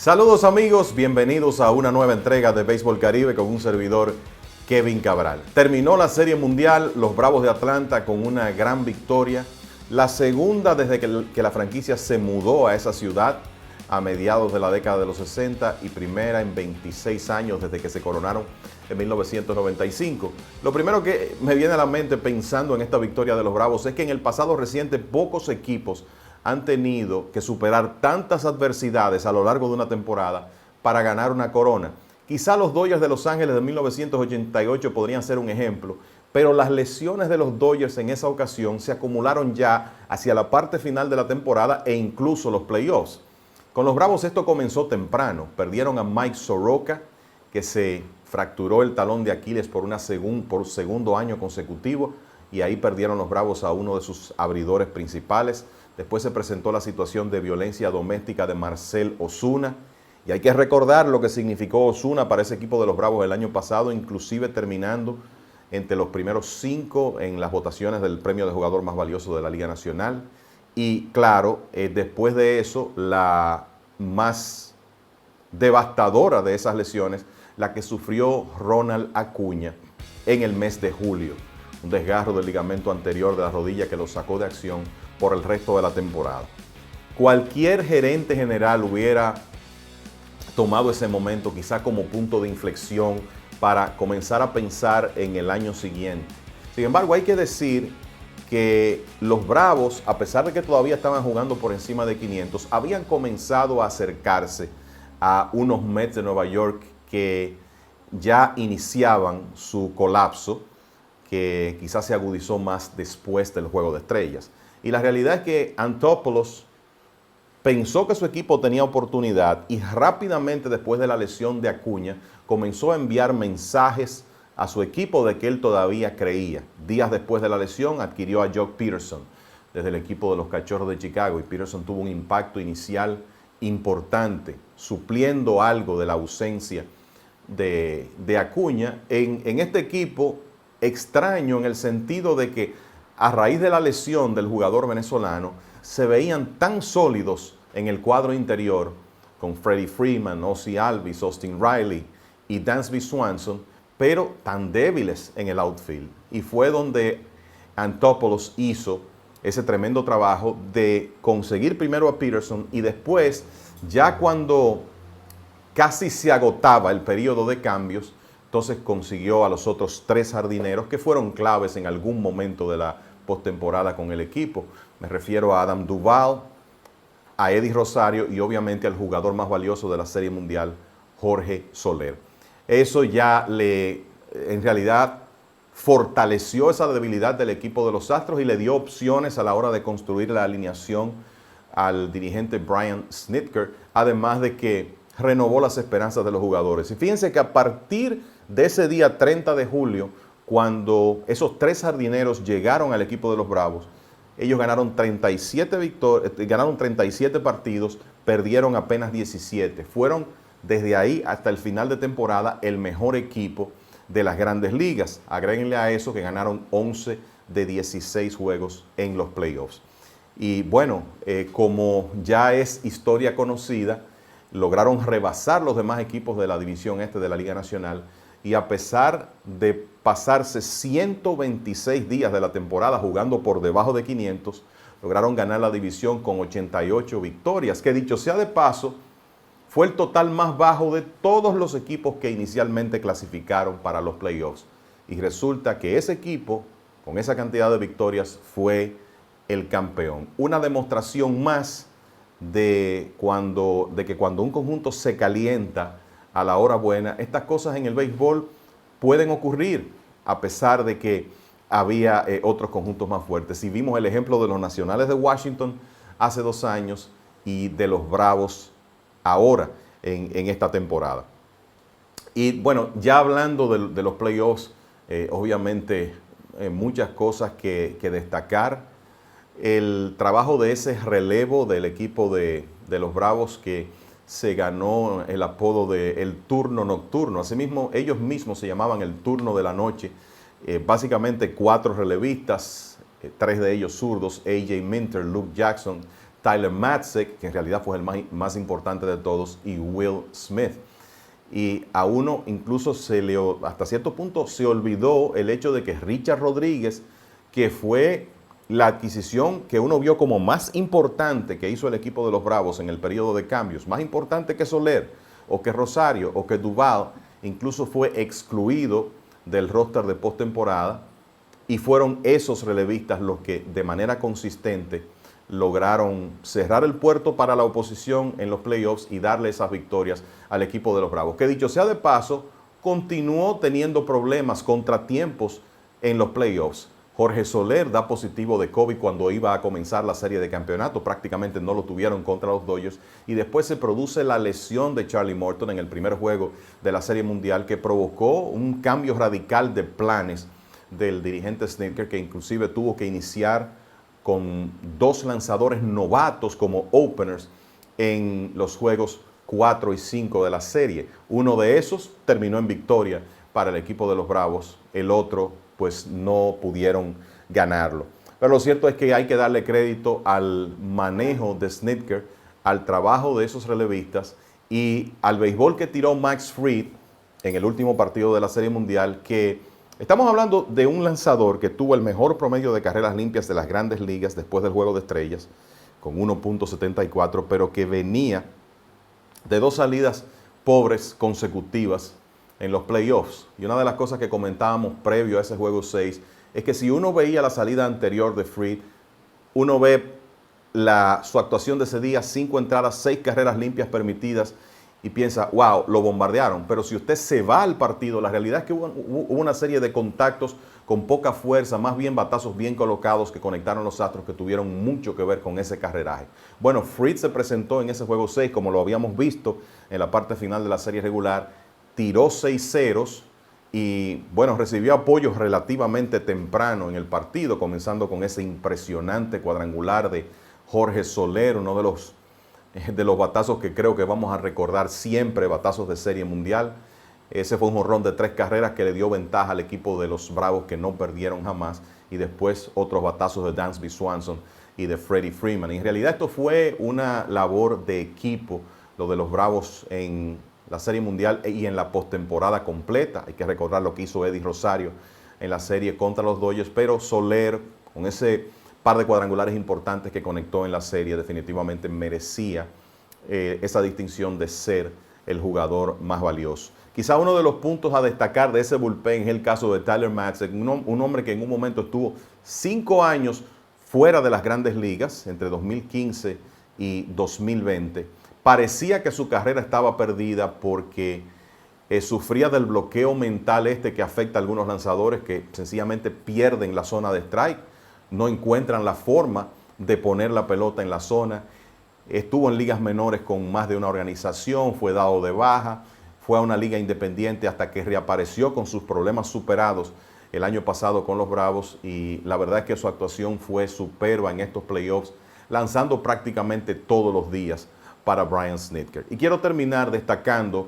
Saludos amigos, bienvenidos a una nueva entrega de Béisbol Caribe con un servidor, Kevin Cabral. Terminó la Serie Mundial, los Bravos de Atlanta con una gran victoria, la segunda desde que la franquicia se mudó a esa ciudad a mediados de la década de los 60 y primera en 26 años desde que se coronaron en 1995. Lo primero que me viene a la mente pensando en esta victoria de los Bravos es que en el pasado reciente pocos equipos han tenido que superar tantas adversidades a lo largo de una temporada para ganar una corona. Quizá los Dodgers de Los Ángeles de 1988 podrían ser un ejemplo, pero las lesiones de los Dodgers en esa ocasión se acumularon ya hacia la parte final de la temporada e incluso los playoffs. Con los Bravos esto comenzó temprano. Perdieron a Mike Soroka, que se fracturó el talón de Aquiles por segundo año consecutivo, y ahí perdieron los Bravos a uno de sus abridores principales. Después se presentó la situación de violencia doméstica de Marcell Ozuna, y hay que recordar lo que significó Ozuna para ese equipo de los Bravos el año pasado, inclusive terminando entre los primeros 5 en las votaciones del premio de jugador más valioso de la Liga Nacional. Y claro, después de eso, la más devastadora de esas lesiones, la que sufrió Ronald Acuña en el mes de julio. Un desgarro del ligamento anterior de la rodilla que lo sacó de acción por el resto de la temporada. Cualquier gerente general hubiera tomado ese momento quizá como punto de inflexión para comenzar a pensar en el año siguiente. Sin embargo, hay que decir que los Bravos, a pesar de que todavía estaban jugando por encima de 500, habían comenzado a acercarse a unos Mets de Nueva York que ya iniciaban su colapso, que quizás se agudizó más después del Juego de Estrellas. Y la realidad es que Anthopoulos pensó que su equipo tenía oportunidad y rápidamente después de la lesión de Acuña comenzó a enviar mensajes a su equipo de que él todavía creía. Días después de la lesión adquirió a Joc Pederson desde el equipo de los Cachorros de Chicago, y Pederson tuvo un impacto inicial importante, supliendo algo de la ausencia de Acuña en este equipo extraño, en el sentido de que a raíz de la lesión del jugador venezolano se veían tan sólidos en el cuadro interior con Freddie Freeman, Ozzie Albies, Austin Riley y Dansby Swanson, pero tan débiles en el outfield. Y fue donde Anthopoulos hizo ese tremendo trabajo de conseguir primero a Pederson y después, ya cuando casi se agotaba el periodo de cambios, entonces consiguió a los otros 3 jardineros que fueron claves en algún momento de la postemporada con el equipo. Me refiero a Adam Duvall, a Eddie Rosario y obviamente al jugador más valioso de la Serie Mundial, Jorge Soler. Eso ya en realidad fortaleció esa debilidad del equipo de los Astros y le dio opciones a la hora de construir la alineación al dirigente Brian Snitker, además de que renovó las esperanzas de los jugadores. Y fíjense que a partir de ese día 30 de julio, cuando esos 3 jardineros llegaron al equipo de los Bravos, ellos ganaron 37 partidos, perdieron apenas 17. Fueron desde ahí hasta el final de temporada el mejor equipo de las grandes ligas. Agréguenle a eso que ganaron 11 de 16 juegos en los playoffs. Y bueno, como ya es historia conocida, lograron rebasar los demás equipos de la división este de la Liga Nacional, y a pesar de pasarse 126 días de la temporada jugando por debajo de 500, lograron ganar la división con 88 victorias, que dicho sea de paso, fue el total más bajo de todos los equipos que inicialmente clasificaron para los playoffs. Y resulta que ese equipo, con esa cantidad de victorias, fue el campeón. Una demostración más de que cuando un conjunto se calienta a la hora buena, estas cosas en el béisbol pueden ocurrir, a pesar de que había otros conjuntos más fuertes. Y vimos el ejemplo de los Nacionales de Washington hace 2 años y de los Bravos ahora en esta temporada. Y bueno, ya hablando de los playoffs, obviamente muchas cosas que destacar. El trabajo de ese relevo del equipo de los Bravos, que se ganó el apodo de el turno nocturno. Asimismo, ellos mismos se llamaban el turno de la noche. Básicamente 4 relevistas, 3 de ellos zurdos, A.J. Minter, Luke Jackson, Tyler Matzek, que en realidad fue el más importante de todos, y Will Smith. Y a uno incluso hasta cierto punto se olvidó el hecho de que Richard Rodríguez, que fue la adquisición que uno vio como más importante que hizo el equipo de los Bravos en el periodo de cambios, más importante que Soler, o que Rosario, o que Duvall, incluso fue excluido del roster de postemporada, y fueron esos relevistas los que de manera consistente lograron cerrar el puerto para la oposición en los playoffs y darle esas victorias al equipo de los Bravos, que dicho sea de paso, continuó teniendo problemas, contratiempos en los playoffs. Jorge Soler da positivo de COVID cuando iba a comenzar la serie de campeonato, prácticamente no lo tuvieron contra los Dodgers, y después se produce la lesión de Charlie Morton en el primer juego de la Serie Mundial, que provocó un cambio radical de planes del dirigente Snitker, que inclusive tuvo que iniciar con 2 lanzadores novatos como openers en los juegos 4 y 5 de la serie. Uno de esos terminó en victoria para el equipo de los Bravos, el otro pues no pudieron ganarlo. Pero lo cierto es que hay que darle crédito al manejo de Snitker, al trabajo de esos relevistas y al béisbol que tiró Max Fried en el último partido de la Serie Mundial, que estamos hablando de un lanzador que tuvo el mejor promedio de carreras limpias de las Grandes Ligas después del Juego de Estrellas, con 1.74, pero que venía de 2 salidas pobres consecutivas en los playoffs. Y una de las cosas que comentábamos previo a ese Juego 6 es que si uno veía la salida anterior de Fried, uno ve su actuación de ese día, 5 entradas, 6 carreras limpias permitidas, y piensa, wow, lo bombardearon. Pero si usted se va al partido, la realidad es que hubo una serie de contactos con poca fuerza, más bien batazos bien colocados que conectaron los Astros, que tuvieron mucho que ver con ese carreraje. Bueno, Fried se presentó en ese Juego 6, como lo habíamos visto en la parte final de la serie regular, tiró 6 ceros y, bueno, recibió apoyo relativamente temprano en el partido, comenzando con ese impresionante cuadrangular de Jorge Soler, uno de los batazos que creo que vamos a recordar siempre, batazos de Serie Mundial. Ese fue un jonrón de 3 carreras que le dio ventaja al equipo de los Bravos, que no perdieron jamás, y después otros batazos de Dansby Swanson y de Freddie Freeman. Y en realidad esto fue una labor de equipo, lo de los Bravos en la Serie Mundial y en la postemporada completa. Hay que recordar lo que hizo Eddie Rosario en la serie contra los Dodgers, pero Soler, con ese par de cuadrangulares importantes que conectó en la serie, definitivamente merecía esa distinción de ser el jugador más valioso. Quizá uno de los puntos a destacar de ese bullpen es el caso de Tyler Matzek, un hombre que en un momento estuvo 5 años fuera de las Grandes Ligas, entre 2015 y 2020. Parecía que su carrera estaba perdida porque sufría del bloqueo mental que afecta a algunos lanzadores que sencillamente pierden la zona de strike, no encuentran la forma de poner la pelota en la zona. Estuvo en ligas menores con más de una organización, fue dado de baja, fue a una liga independiente hasta que reapareció con sus problemas superados el año pasado con los Bravos, y la verdad es que su actuación fue superba en estos playoffs, lanzando prácticamente todos los días para Brian Snitker. Y quiero terminar destacando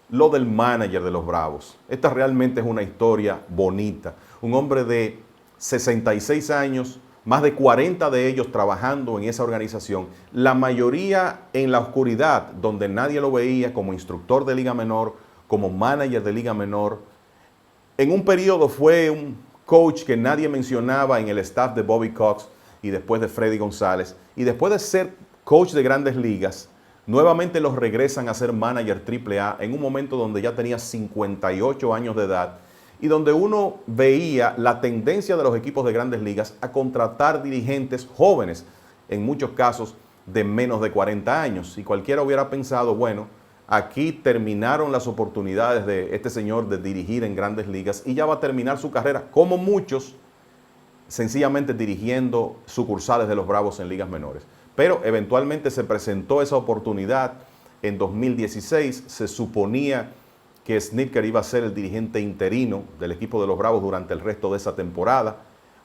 lo del manager de los Bravos. Esta realmente es una historia bonita. Un hombre de 66 años, más de 40 de ellos trabajando en esa organización, la mayoría en la oscuridad, donde nadie lo veía, como instructor de liga menor, como manager de liga menor. En un periodo fue un coach que nadie mencionaba en el staff de Bobby Cox y después de Freddy González. Y después de ser coach de Grandes Ligas, nuevamente los regresan a ser manager AAA en un momento donde ya tenía 58 años de edad, y donde uno veía la tendencia de los equipos de Grandes Ligas a contratar dirigentes jóvenes, en muchos casos de menos de 40 años. Y cualquiera hubiera pensado, bueno, aquí terminaron las oportunidades de este señor de dirigir en Grandes Ligas y ya va a terminar su carrera, como muchos, sencillamente dirigiendo sucursales de los Bravos en ligas menores. Pero eventualmente se presentó esa oportunidad en 2016, se suponía que Snitker iba a ser el dirigente interino del equipo de los Bravos durante el resto de esa temporada.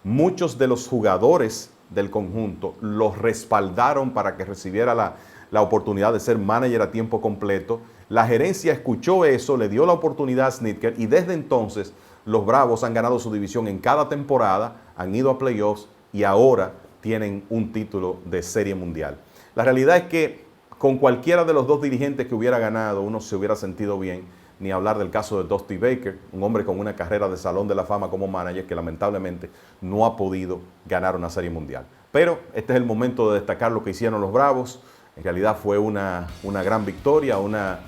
Muchos de los jugadores del conjunto los respaldaron para que recibiera la oportunidad de ser manager a tiempo completo. La gerencia escuchó eso, le dio la oportunidad a Snitker, y desde entonces los Bravos han ganado su división en cada temporada, han ido a playoffs y ahora tienen un título de Serie Mundial. La realidad es que con cualquiera de los dos dirigentes que hubiera ganado, uno se hubiera sentido bien, ni hablar del caso de Dusty Baker, un hombre con una carrera de Salón de la Fama como manager que lamentablemente no ha podido ganar una Serie Mundial. Pero este es el momento de destacar lo que hicieron los Bravos. En realidad fue una gran victoria, una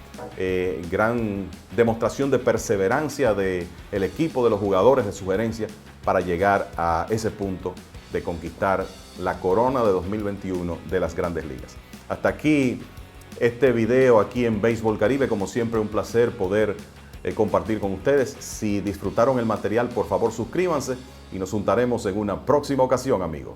gran demostración de perseverancia del equipo, de los jugadores, de su gerencia, para llegar a ese punto de conquistar la corona de 2021 de las Grandes Ligas. Hasta aquí este video aquí en Béisbol Caribe. Como siempre, un placer poder compartir con ustedes. Si disfrutaron el material, por favor suscríbanse y nos juntaremos en una próxima ocasión, amigos.